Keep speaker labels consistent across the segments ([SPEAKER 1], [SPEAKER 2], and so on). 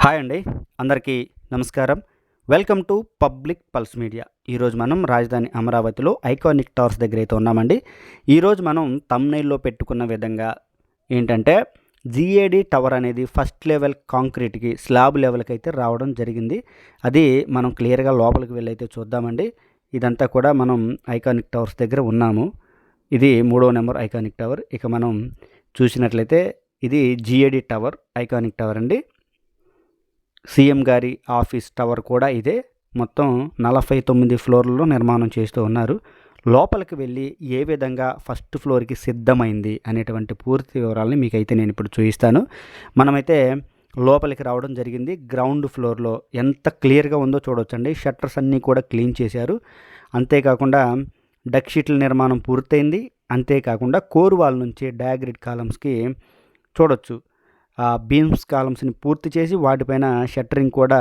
[SPEAKER 1] Hi అండి, అందరికీ నమస్కారం. Welcome to public pulse media. ఈరోజు మనం రాజధాని అమరావతిలో ఐకానిక్ టవర్స్ దగ్గర అయితే ఉన్నామండి. ఈరోజు మనం థంబ్నెయిల్లో పెట్టుకున్న విధంగా ఏంటంటే జిఏడి టవర్ అనేది ఫస్ట్ లెవెల్ కాంక్రీట్కి స్లాబ్ లెవెల్కి అయితే రావడం జరిగింది. అది మనం క్లియర్గా లోపలికి వెళ్ళి అయితే చూద్దామండి. ఇదంతా కూడా మనం ఐకానిక్ టవర్స్ దగ్గర ఉన్నాము. ఇది 3వ నెంబర్ ఐకానిక్ టవర్. ఇక మనం చూసినట్లయితే ఇది జిఏడి టవర్, ఐకానిక్ టవర్ అండి. సీఎం గారి ఆఫీస్ టవర్ కూడా ఇదే. మొత్తం 49 ఫ్లోర్లలో నిర్మాణం చేస్తూ ఉన్నారు. లోపలికి వెళ్ళి ఏ విధంగా ఫస్ట్ ఫ్లోర్కి సిద్ధమైంది అనేటువంటి పూర్తి వివరాలని మీకైతే నేను ఇప్పుడు చూపిస్తాను. మనమైతే లోపలికి రావడం జరిగింది. గ్రౌండ్ ఫ్లోర్లో ఎంత క్లియర్గా ఉందో చూడవచ్చండి. షట్టర్స్ అన్నీ కూడా క్లీన్ చేశారు. అంతేకాకుండా డక్ షీట్ల నిర్మాణం పూర్తయింది. అంతేకాకుండా కోర్ వాల్ నుంచి డయాగ్రిడ్ కాలమ్స్కి చూడొచ్చు. బీమ్స్ కాలమ్స్ని పూర్తి చేసి వాటిపైన షట్టరింగ్ కూడా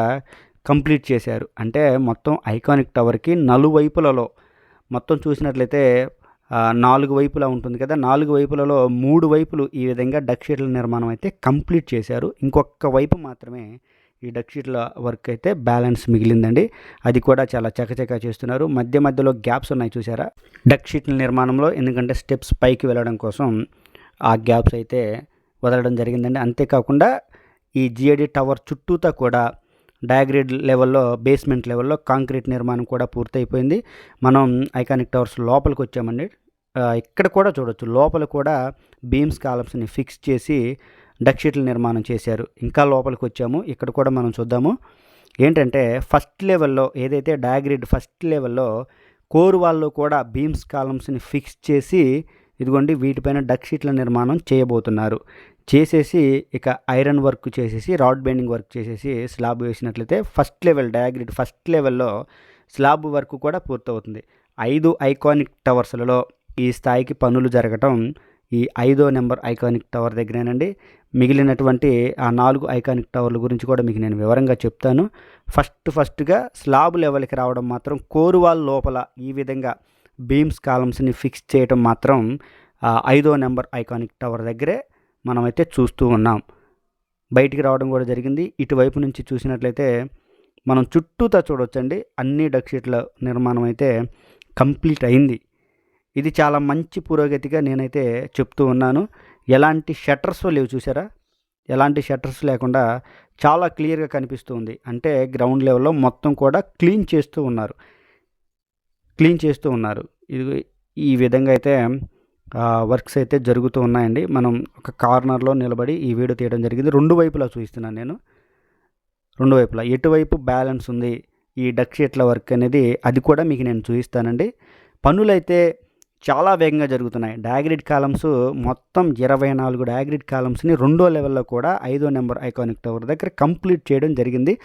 [SPEAKER 1] కంప్లీట్ చేశారు. అంటే మొత్తం ఐకానిక్ టవర్కి నలువైపులలో మొత్తం చూసినట్లయితే 4 వైపులా ఉంటుంది కదా, 4 వైపులలో 3 వైపులు ఈ విధంగా డక్ షీట్ల నిర్మాణం అయితే కంప్లీట్ చేశారు. ఇంకొక వైపు మాత్రమే ఈ డక్ షీట్ల వర్క్ అయితే బ్యాలెన్స్ మిగిలిందండి. అది కూడా చాలా చకచకా చేస్తున్నారు. మధ్య మధ్యలో గ్యాప్స్ ఉన్నాయి చూసారా డక్ షీట్ల నిర్మాణంలో, ఎందుకంటే స్టెప్స్ పైకి వెళ్ళడం కోసం ఆ గ్యాప్స్ అయితే వదలడం జరిగిందండి. అంతేకాకుండా ఈ జిఏడి టవర్ చుట్టూతా కూడా డయాగ్రిడ్ లెవెల్లో, బేస్మెంట్ లెవెల్లో కాంక్రీట్ నిర్మాణం కూడా పూర్తయిపోయింది. మనం ఐకానిక్ టవర్స్ లోపలికి వచ్చామండి. ఇక్కడ కూడా చూడొచ్చు, లోపల కూడా బీమ్స్ కాలమ్స్ని ఫిక్స్ చేసి డక్ షీట్ల నిర్మాణం చేశారు. ఇంకా లోపలికి వచ్చాము. ఇక్కడ కూడా మనం చూద్దాము. ఏంటంటే ఫస్ట్ లెవెల్లో ఏదైతే డయాగ్రిడ్ ఫస్ట్ లెవెల్లో కోర్ వాల్లో కూడా బీమ్స్ కాలమ్స్ని ఫిక్స్ చేసి ఇదిగోండి వీటిపైన డక్ షీట్ల నిర్మాణం చేయబోతున్నారు. చేసేసి ఇక ఐరన్ వర్క్ చేసేసి, రాడ్ బెండింగ్ వర్క్ చేసేసి స్లాబ్ వేసినట్లయితే ఫస్ట్ లెవెల్ డయాగ్రిడ్ ఫస్ట్ లెవెల్లో స్లాబ్ వర్క్ కూడా పూర్తవుతుంది. 5 ఐకానిక్ టవర్స్లలో ఈ స్థాయికి పనులు జరగటం ఈ 5వ నెంబర్ ఐకానిక్ టవర్ దగ్గరేనండి. మిగిలినటువంటి ఆ 4 ఐకానిక్ టవర్ల గురించి కూడా మీకు నేను వివరంగా చెప్తాను. ఫస్ట్గా స్లాబ్ లెవెల్కి రావడం మాత్రం కోర్ వాల్ లోపల ఈ విధంగా బీమ్స్ కాలమ్స్ని ఫిక్స్ చేయటం మాత్రం 5వ నెంబర్ ఐకానిక్ టవర్ దగ్గరే మనమైతే చూస్తూ ఉన్నాం. బయటికి రావడం కూడా జరిగింది. ఇటువైపు నుంచి చూసినట్లయితే మనం చుట్టూతా చూడవచ్చండి. అన్ని డక్ షీట్ల నిర్మాణం అయితే కంప్లీట్ అయింది. ఇది చాలా మంచి పురోగతిగా నేనైతే చెప్తూ ఉన్నాను. ఎలాంటి షట్టర్స్ లేవు చూసారా, ఎలాంటి షట్టర్స్ లేకుండా చాలా క్లియర్గా కనిపిస్తుంది. అంటే గ్రౌండ్ లెవెల్లో మొత్తం కూడా క్లీన్ చేస్తూ ఉన్నారు. ఇది ఈ విధంగా అయితే వర్క్స్ అయితే జరుగుతూ ఉన్నాయండి. మనం ఒక కార్నర్లో నిలబడి ఈ వీడియో తీయడం జరిగింది. 2 వైపులా చూపిస్తున్నాను నేను. 2 వైపులా ఎటువైపు బ్యాలెన్స్ ఉంది ఈ డక్ షీట్ల వర్క్ అనేది, అది కూడా మీకు నేను చూపిస్తానండి. పనులైతే చాలా వేగంగా జరుగుతున్నాయి. డయాగ్రిడ్ కాలమ్స్ మొత్తం 24 డయాగ్రిడ్ కాలమ్స్ని 2వ లెవెల్లో కూడా 5వ నెంబర్ ఐకానిక్ టవర్ దగ్గర కంప్లీట్ చేయడం జరిగింది.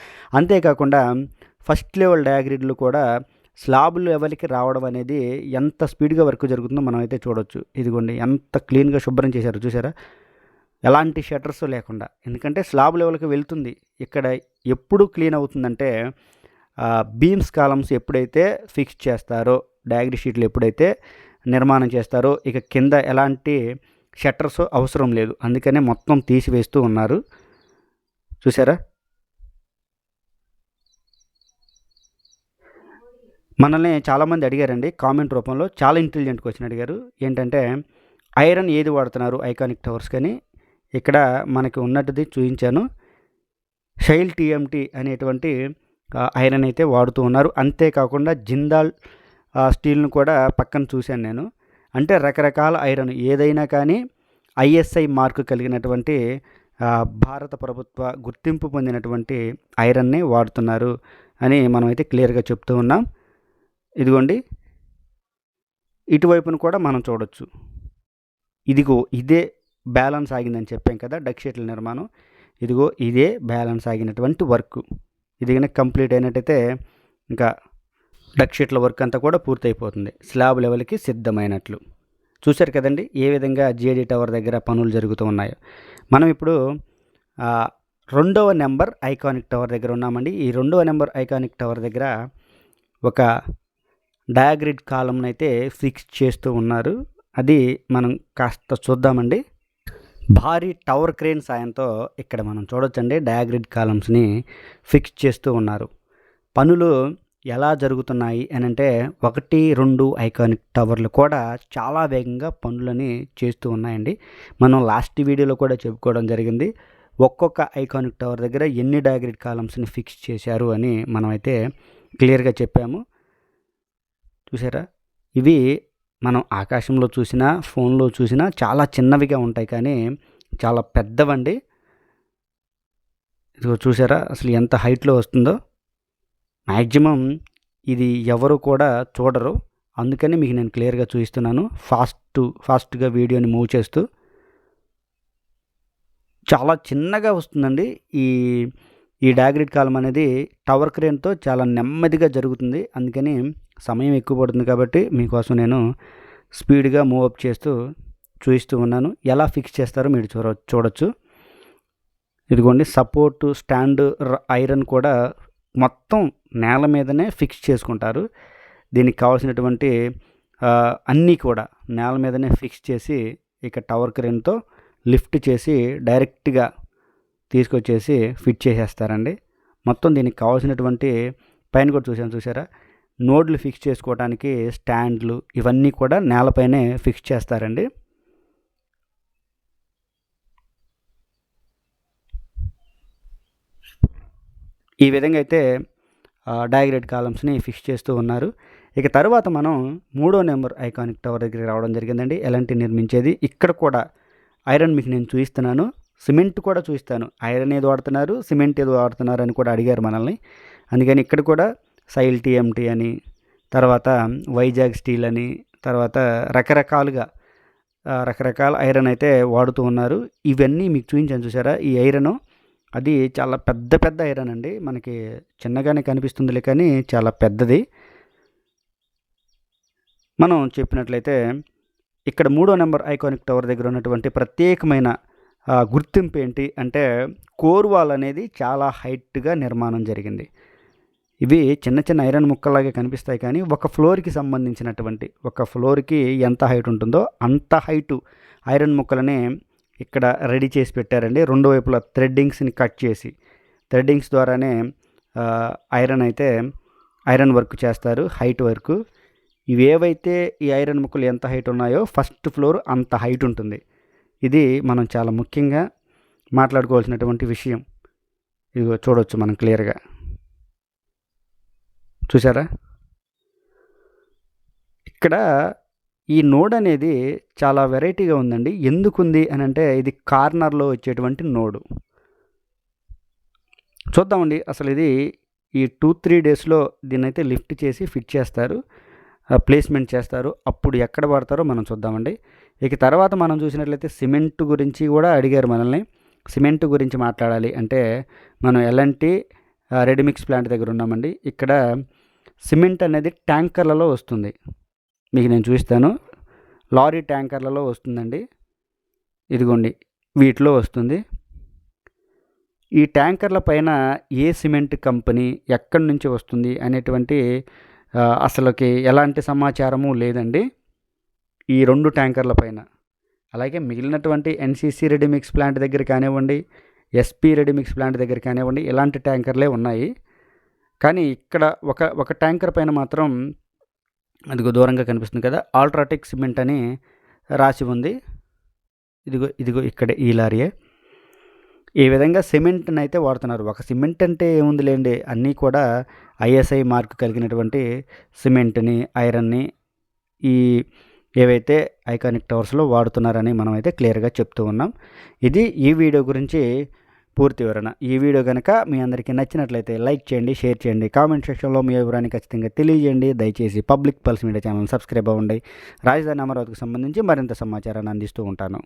[SPEAKER 1] అంతేకాకుండా ఫస్ట్ లెవెల్ డయాగ్రిడ్లు కూడా స్లాబ్ లెవెల్కి రావడం అనేది ఎంత స్పీడ్గా వర్క్ జరుగుతుందో మనం అయితే చూడొచ్చు. ఇదిగోండి ఎంత క్లీన్గా శుభ్రం చేశారు చూసారా, ఎలాంటి షట్టర్స్ లేకుండా. ఎందుకంటే స్లాబ్ లెవెల్కి వెళ్తుంది. ఇక్కడ ఎప్పుడు క్లీన్ అవుతుందంటే బీమ్స్ కాలమ్స్ ఎప్పుడైతే ఫిక్స్ చేస్తారో, డయాగ్రిడ్ షీట్లు ఎప్పుడైతే నిర్మాణం చేస్తారో ఇక కింద ఎలాంటి షట్టర్స్ అవసరం లేదు. అందుకనే మొత్తం తీసివేస్తూ ఉన్నారు చూసారా. మనల్ని చాలామంది అడిగారండి కామెంట్ రూపంలో, చాలా ఇంటెలిజెంట్ క్వశ్చన్ అడిగారు. ఏంటంటే ఐరన్ ఏది వాడుతున్నారు ఐకానిక్ టవర్స్ కానీ, ఇక్కడ మనకి ఉన్నట్టుది చూపించాను. షైల్ టీఎంటీ అనేటువంటి ఐరన్ అయితే వాడుతూ ఉన్నారు. అంతేకాకుండా జిందాల్ స్టీల్ను కూడా పక్కన చూశాను నేను. అంటే రకరకాల ఐరన్ ఏదైనా కానీ ఐఎస్ఐ మార్కు కలిగినటువంటి భారత ప్రభుత్వ గుర్తింపు పొందినటువంటి ఐరన్ని వాడుతున్నారు అని మనమైతే క్లియర్గా చెప్తూ ఉన్నాం. ఇదిగోండి ఇటువైపును కూడా మనం చూడొచ్చు. ఇదిగో ఇదే బ్యాలెన్స్ ఆగిందని చెప్పాం కదా డక్ షీట్ల నిర్మాణం. ఇదిగో ఇదే బ్యాలెన్స్ ఆగినటువంటి వర్క్. ఇది కనుక కంప్లీట్ అయినట్టయితే ఇంకా డక్ షీట్ల వర్క్ అంతా కూడా పూర్తయిపోతుంది. స్లాబ్ లెవెల్కి సిద్ధమైనట్లు చూశారు కదండి ఏ విధంగా జిఏడి టవర్ దగ్గర పనులు జరుగుతూ ఉన్నాయో. మనం ఇప్పుడు 2వ నెంబర్ ఐకానిక్ టవర్ దగ్గర ఉన్నామండి. ఈ 2వ నెంబర్ ఐకానిక్ టవర్ దగ్గర ఒక డయాగ్రిడ్ కాలమ్ని అయితే ఫిక్స్ చేస్తూ ఉన్నారు. అది మనం కాస్త చూద్దామండి. భారీ టవర్ క్రేన్ సాయంతో ఇక్కడ మనం చూడొచ్చండి డయాగ్రిడ్ కాలమ్స్ని ఫిక్స్ చేస్తూ ఉన్నారు. పనులు ఎలా జరుగుతున్నాయి అని అంటే 1, 2 ఐకానిక్ టవర్లు కూడా చాలా వేగంగా పనులని చేస్తూ ఉన్నాయండి. మనం లాస్ట్ వీడియోలో కూడా చెప్పుకోవడం జరిగింది. ఒక్కొక్క ఐకానిక్ టవర్ దగ్గర ఎన్ని డయాగ్రిడ్ కాలమ్స్ని ఫిక్స్ చేశారు అని మనమైతే క్లియర్గా చెప్పాము. చూసారా, ఇవి మనం ఆకాశంలో చూసినా ఫోన్లో చూసినా చాలా చిన్నవిగా ఉంటాయి, కానీ చాలా పెద్దవండి. ఇదిగో చూసారా అసలు ఎంత హైట్లో వస్తుందో. మ్యాక్సిమం ఇది ఎవరు కూడా చూడరు, అందుకని మీకు నేను క్లియర్గా చూపిస్తున్నాను. ఫాస్ట్గా వీడియోని మూవ్ చేస్తూ చాలా చిన్నగా వస్తుందండి. ఈ డయాగ్రిడ్ కాలం అనేది టవర్ క్రేన్తో చాలా నెమ్మదిగా జరుగుతుంది, అందుకని సమయం ఎక్కువ పడుతుంది. కాబట్టి మీకోసం నేను స్పీడ్గా మూవ్ అప్ చేస్తూ చూపిస్తూ ఉన్నాను. ఎలా ఫిక్స్ చేస్తారో మీరు చూడొచ్చు. ఇదిగోండి సపోర్టు స్టాండ్ ఐరన్ కూడా మొత్తం నేల మీదనే ఫిక్స్ చేసుకుంటారు. దీనికి కావాల్సినటువంటి అన్నీ కూడా నేల మీదనే ఫిక్స్ చేసి ఇక టవర్ క్రేన్తో లిఫ్ట్ చేసి డైరెక్ట్గా తీసుకొచ్చేసి ఫిట్ చేసేస్తారండి. మొత్తం దీనికి కావాల్సినటువంటి పైన కూడా చూసారా, నోడ్లు ఫిక్స్ చేసుకోవడానికి స్టాండ్లు ఇవన్నీ కూడా నేలపైనే ఫిక్స్ చేస్తారండి. ఈ విధంగా అయితే డయాగ్రిడ్ కాలమ్స్ని ఫిక్స్ చేస్తూ ఉన్నారు. ఇక తర్వాత మనం 3వ నెంబర్ ఐకానిక్ టవర్ దగ్గరికి రావడం జరిగిందండి. ఎలాంటి నిర్మించేది ఇక్కడ కూడా ఐరన్ మీకు నేను చూపిస్తున్నాను, సిమెంట్ కూడా చూపిస్తాను. ఐరన్ ఏదో వాడుతున్నారు, సిమెంట్ ఏదో వాడుతున్నారు అని కూడా అడిగారు మనల్ని. అందుకని ఇక్కడ కూడా సైల్ టీఎంటీ అని, తర్వాత వైజాగ్ స్టీల్ అని, తర్వాత రకరకాల ఐరన్ అయితే వాడుతూ ఉన్నారు. ఇవన్నీ మీకు చూపించాను చూసారా. ఈ ఐరను అది చాలా పెద్ద ఐరన్ అండి. మనకి చిన్నగానే కనిపిస్తుందిలే, కానీ చాలా పెద్దది. మనం చెప్పినట్లయితే ఇక్కడ 3వ నెంబర్ ఐకానిక్ టవర్ దగ్గర ఉన్నటువంటి ప్రత్యేకమైన గుర్తింపు ఏంటి అంటే కోర్ వాల్ అనేది చాలా హైట్గా నిర్మాణం జరిగింది. ఇవి చిన్న ఐరన్ ముక్కలాగే కనిపిస్తాయి, కానీ ఒక ఫ్లోర్కి సంబంధించినటువంటి ఒక ఫ్లోర్కి ఎంత హైట్ ఉంటుందో అంత హైటు ఐరన్ ముక్కలని ఇక్కడ రెడీ చేసి పెట్టారండి. రెండు వైపులా థ్రెడ్డింగ్స్ని కట్ చేసి థ్రెడ్డింగ్స్ ద్వారానే ఐరన్ వర్క్ చేస్తారు, హైట్ వర్క్. ఇవేవైతే ఈ ఐరన్ ముక్కలు ఎంత హైట్ ఉన్నాయో ఫస్ట్ ఫ్లోర్ అంత హైట్ ఉంటుంది. ఇది మనం చాలా ముఖ్యంగా మాట్లాడుకోవాల్సినటువంటి విషయం. ఇదిగో చూడవచ్చు మనం క్లియర్గా. చూసారా, ఇక్కడ ఈ నోడ్ అనేది చాలా వెరైటీగా ఉందండి. ఎందుకుంది అని అంటే ఇది కార్నర్లో వచ్చేటువంటి నోడు. చూద్దామండి అసలు ఇది ఈ 2-3 డేస్లో దీన్ని అయితే లిఫ్ట్ చేసి ఫిట్ చేస్తారు, ప్లేస్మెంట్ చేస్తారు. అప్పుడు ఎక్కడ పడతారో మనం చూద్దామండి. ఇక తర్వాత మనం చూసినట్లయితే సిమెంట్ గురించి కూడా అడిగారు మనల్ని. సిమెంట్ గురించి మాట్లాడాలి అంటే మనం ఎలాంటి రెడీమిక్స్ ప్లాంట్ దగ్గర ఉన్నామండి. ఇక్కడ సిమెంట్ అనేది ట్యాంకర్లలో వస్తుంది, మీకు నేను చూపిస్తాను. లారీ ట్యాంకర్లలో వస్తుందండి. ఇదిగోండి వీటిలో వస్తుంది. ఈ ట్యాంకర్ల పైన ఏ సిమెంట్ కంపెనీ ఎక్కడి నుంచి వస్తుంది అనేటువంటి అసలుకి ఎలాంటి సమాచారము లేదండి ఈ 2 ట్యాంకర్ల పైన. అలాగే మిగిలినటువంటి ఎన్సీసీ రెడీమిక్స్ ప్లాంట్ దగ్గర కానివ్వండి, ఎస్పీ రెడీమిక్స్ ప్లాంట్ దగ్గర కానివ్వండి, ఇలాంటి ట్యాంకర్లే ఉన్నాయి. కానీ ఇక్కడ ఒక ట్యాంకర్ పైన మాత్రం అదిగో దూరంగా కనిపిస్తుంది కదా, అల్ట్రాటెక్ సిమెంట్ అని రాసి ఉంది. ఇదిగో ఇక్కడే ఈ లారీయే. ఈ విధంగా సిమెంట్ని అయితే వాడుతున్నారు. ఒక సిమెంట్ అంటే ఏముందిలేండి, అన్నీ కూడా ఐఎస్ఐ మార్క్ కలిగినటువంటి సిమెంట్ని, ఐరన్ని ఏవైతే ఐకానిక్ టవర్స్లో వాడుతున్నారని మనం అయితే క్లియర్గా చెప్తూ ఉన్నాం. ఇది ఈ వీడియో గురించి పూర్తి వివరణ. ఈ వీడియో కనుక మీ అందరికీ నచ్చినట్లయితే లైక్ చేయండి, షేర్ చేయండి, కామెంట్ సెక్షన్లో మీ అభిప్రాయాన్ని ఖచ్చితంగా తెలియజేయండి. దయచేసి public pulse media channel subscribe అవ్వండి. రాజధాని అమరావతికి సంబంధించి మరింత సమాచారాన్ని అందిస్తూ ఉంటాను.